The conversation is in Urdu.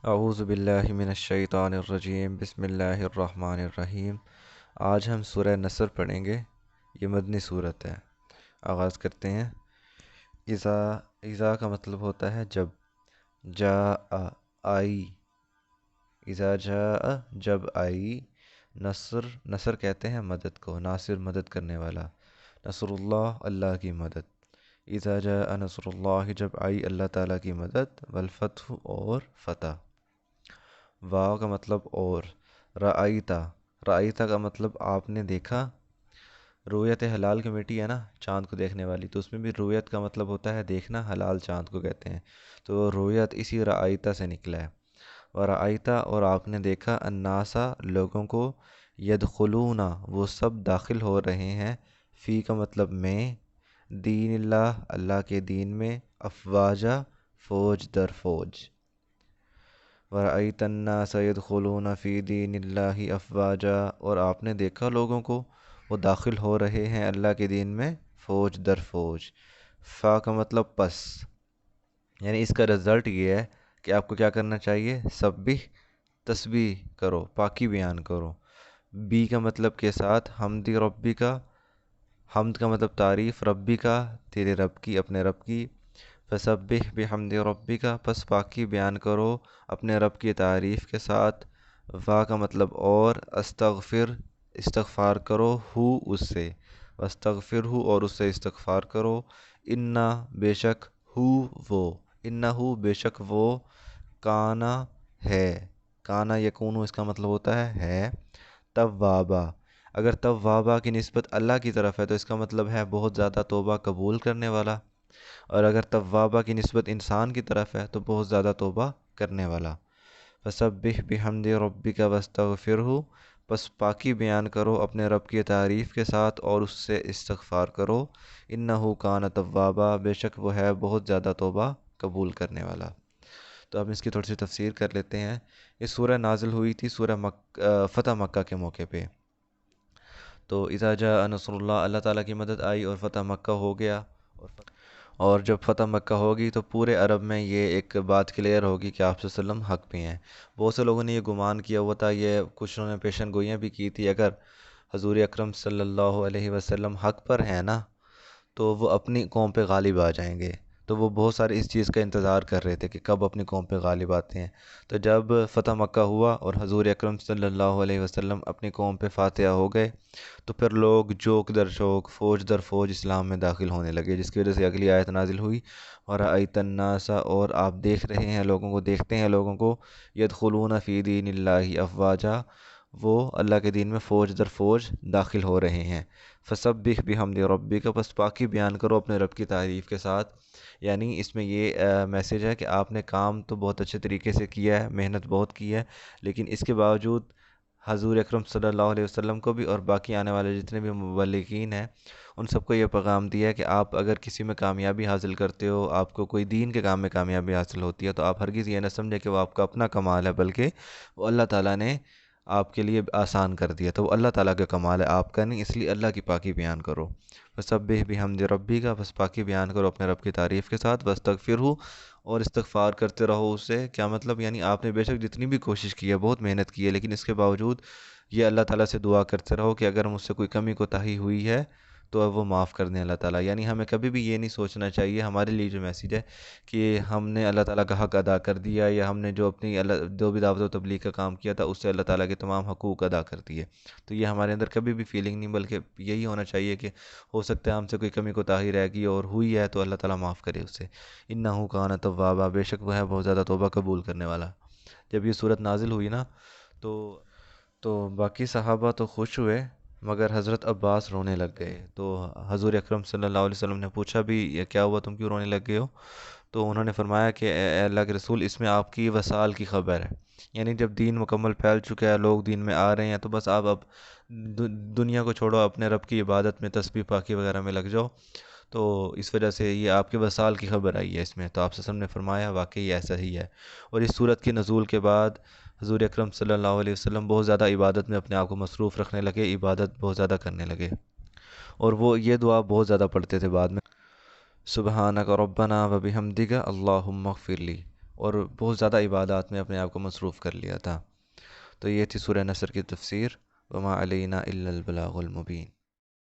اعوذ باللہ من الشیطان الرجیم بسم اللہ الرحمن الرحیم۔ آج ہم سورہ نصر پڑھیں گے۔ یہ مدنی صورت ہے۔ آغاز کرتے ہیں۔ اذا اذا کا مطلب ہوتا ہے جب، جاء آئی، اذا جاء جب آئی، نصر نصر کہتے ہیں مدد کو، ناصر مدد کرنے والا، نصر اللہ اللہ کی مدد، اذا جاء نصر اللہ جب آئی اللہ تعالیٰ کی مدد، والفتح اور فتح۔ واو کا مطلب اور، رأیتا رأیتا کا مطلب آپ نے دیکھا۔ رؤیت ہلال کمیٹی ہے نا، چاند کو دیکھنے والی، تو اس میں بھی رؤیت کا مطلب ہوتا ہے دیکھنا، ہلال چاند کو کہتے ہیں، تو رؤیت اسی رأیتا سے نکلا ہے۔ ورأیتا اور آپ نے دیکھا، الناسا لوگوں کو، یدخلون وہ سب داخل ہو رہے ہیں، فی کا مطلب میں، دین اللہ اللہ کے دین میں، افواجا فوج در فوج۔ وَرَأَيْتَ النَّاسَ يَدْخُلُونَ فِي دِينِ اللَّهِ أَفْوَاجًا اور آپ نے دیکھا لوگوں کو وہ داخل ہو رہے ہیں اللہ کے دین میں فوج در فوج۔ فا کا مطلب پس، یعنی اس کا رزلٹ یہ ہے کہ آپ کو کیا کرنا چاہیے، سبح تسبیح کرو، پاکی بیان کرو۔ بی کا مطلب کے ساتھ، حمدی ربی کا، حمد کا مطلب تعریف، ربی کا تیرے رب کی، اپنے رب کی، فسبح بحمد ربی کا پس پاکی بیان کرو اپنے رب کی تعریف کے ساتھ۔ وا کا مطلب اور، استغفر استغفار کرو، ہو اس سے، واستغفر ہو اور اس سے استغفار کرو۔ انا بے شک، ہو وہ، انا ہو بے شک وہ، کانا ہے، کانا یکونو اس کا مطلب ہوتا ہے توابا۔ اگر توابا کی نسبت اللہ کی طرف ہے تو اس کا مطلب ہے بہت زیادہ توبہ قبول کرنے والا، اور اگر توابہ کی نسبت انسان کی طرف ہے تو بہت زیادہ توبہ کرنے والا۔ فسبح بحمد ربک واستغفرہ پس پاکی بیان کرو اپنے رب کی تعریف کے ساتھ اور اس سے استغفار کرو۔ انہ کان توابا بے شک وہ ہے بہت زیادہ توبہ قبول کرنے والا۔ تو اب اس کی تھوڑی سی تفسیر کر لیتے ہیں۔ یہ سورہ نازل ہوئی تھی سورہ فتح مکہ کے موقع پہ۔ تو اذا جاء نصر اللہ، اللہ تعالیٰ کی مدد آئی اور فتح مکہ ہو گیا، اور جب فتح مکہ ہوگی تو پورے عرب میں یہ ایک بات کلیئر ہوگی کہ آپ صلی اللہ علیہ وسلم حق پہ ہیں۔ بہت سے لوگوں نے یہ گمان کیا ہوا تھا، یہ کچھ انہوں نے پیشن گوئیاں بھی کی تھی، اگر حضور اکرم صلی اللہ علیہ وسلم حق پر ہیں نا تو وہ اپنی قوم پہ غالب آ جائیں گے، تو وہ بہت سارے اس چیز کا انتظار کر رہے تھے کہ کب اپنی قوم پہ غالب آتے ہیں۔ تو جب فتح مکہ ہوا اور حضور اکرم صلی اللہ علیہ وسلم اپنی قوم پہ فاتح ہو گئے تو پھر لوگ جوک در جوک، فوج در فوج اسلام میں داخل ہونے لگے، جس کی وجہ سے اگلی آیت نازل ہوئی، وَرَأَيْتَ النَّاسَ اور آپ دیکھ رہے ہیں لوگوں کو، دیکھتے ہیں لوگوں کو، يَدْخُلُونَ فِي دِينِ اللَّهِ أَفْوَاجًا وہ اللہ کے دین میں فوج در فوج داخل ہو رہے ہیں۔ فسبح بحمد ربک پس پاکی بیان کرو اپنے رب کی تعریف کے ساتھ۔ یعنی اس میں یہ میسیج ہے کہ آپ نے کام تو بہت اچھے طریقے سے کیا ہے، محنت بہت کی ہے، لیکن اس کے باوجود حضور اکرم صلی اللہ علیہ وسلم کو بھی اور باقی آنے والے جتنے بھی مبلغین ہیں ان سب کو یہ پیغام دیا ہے کہ آپ اگر کسی میں کامیابی حاصل کرتے ہو، آپ کو کوئی دین کے کام میں کامیابی حاصل ہوتی ہے، تو آپ ہرگز یہ نہ سمجھیں کہ وہ آپ کا اپنا کمال ہے، بلکہ وہ اللہ تعالیٰ نے آپ کے لیے آسان کر دیا، تو وہ اللہ تعالیٰ کا کمال ہے، آپ کا نہیں، اس لیے اللہ کی پاکی بیان کرو۔ فسبح بحمد ربی کا بس پاکی بیان کرو اپنے رب کی تعریف کے ساتھ، واستغفرہ اور استغفار کرتے رہو اس سے۔ کیا مطلب، یعنی آپ نے بے شک جتنی بھی کوشش کی ہے، بہت محنت کی ہے، لیکن اس کے باوجود یہ اللہ تعالیٰ سے دعا کرتے رہو کہ اگر مجھ سے کوئی کمی کوتاہی ہوئی ہے تو اب وہ معاف کر دیں اللہ تعالیٰ۔ یعنی ہمیں کبھی بھی یہ نہیں سوچنا چاہیے، ہمارے لیے جو میسیج ہے کہ ہم نے اللہ تعالیٰ کا حق ادا کر دیا، یا ہم نے جو اپنی جو بھی دعوت و تبلیغ کا کام کیا تھا اس سے اللہ تعالیٰ کے تمام حقوق ادا کر دیے، تو یہ ہمارے اندر کبھی بھی فیلنگ نہیں، بلکہ یہی ہونا چاہیے کہ ہو سکتا ہے ہم سے کوئی کمی کوتاہی رہ گئی اور ہوئی ہے تو اللہ تعالیٰ معاف کرے اس سے۔ انہ کان توابا بے شک وہ ہے بہت زیادہ توبہ قبول کرنے والا۔ جب یہ صورت نازل ہوئی نا تو باقی صحابہ تو خوش ہوئے، مگر حضرت عباس رونے لگ گئے۔ تو حضور اکرم صلی اللہ علیہ وسلم نے پوچھا بھی، یہ کیا ہوا، تم کیوں رونے لگ گئے ہو؟ تو انہوں نے فرمایا کہ اے اللہ کے رسول، اس میں آپ کی وصال کی خبر ہے، یعنی جب دین مکمل پھیل چکا ہے، لوگ دین میں آ رہے ہیں، تو بس آپ اب دنیا کو چھوڑو، اپنے رب کی عبادت میں، تسبیح پاکی وغیرہ میں لگ جاؤ، تو اس وجہ سے یہ آپ کے وصال کی خبر آئی ہے اس میں۔ تو آپ وسلم نے فرمایا واقعی ایسا ہی ہے۔ اور اس صورت کی نزول کے بعد حضور اکرم صلی اللہ علیہ وسلم بہت زیادہ عبادت میں اپنے آپ کو مصروف رکھنے لگے، عبادت بہت زیادہ کرنے لگے، اور وہ یہ دعا بہت زیادہ پڑھتے تھے بعد میں، سبحانک ربنا و بحمدک اللہم اغفر لی، اور بہت زیادہ عبادات میں اپنے آپ کو مصروف کر لیا تھا۔ تو یہ تھی سورہ نصر کی تفسیر، وما علینا الا البلاغ المبین۔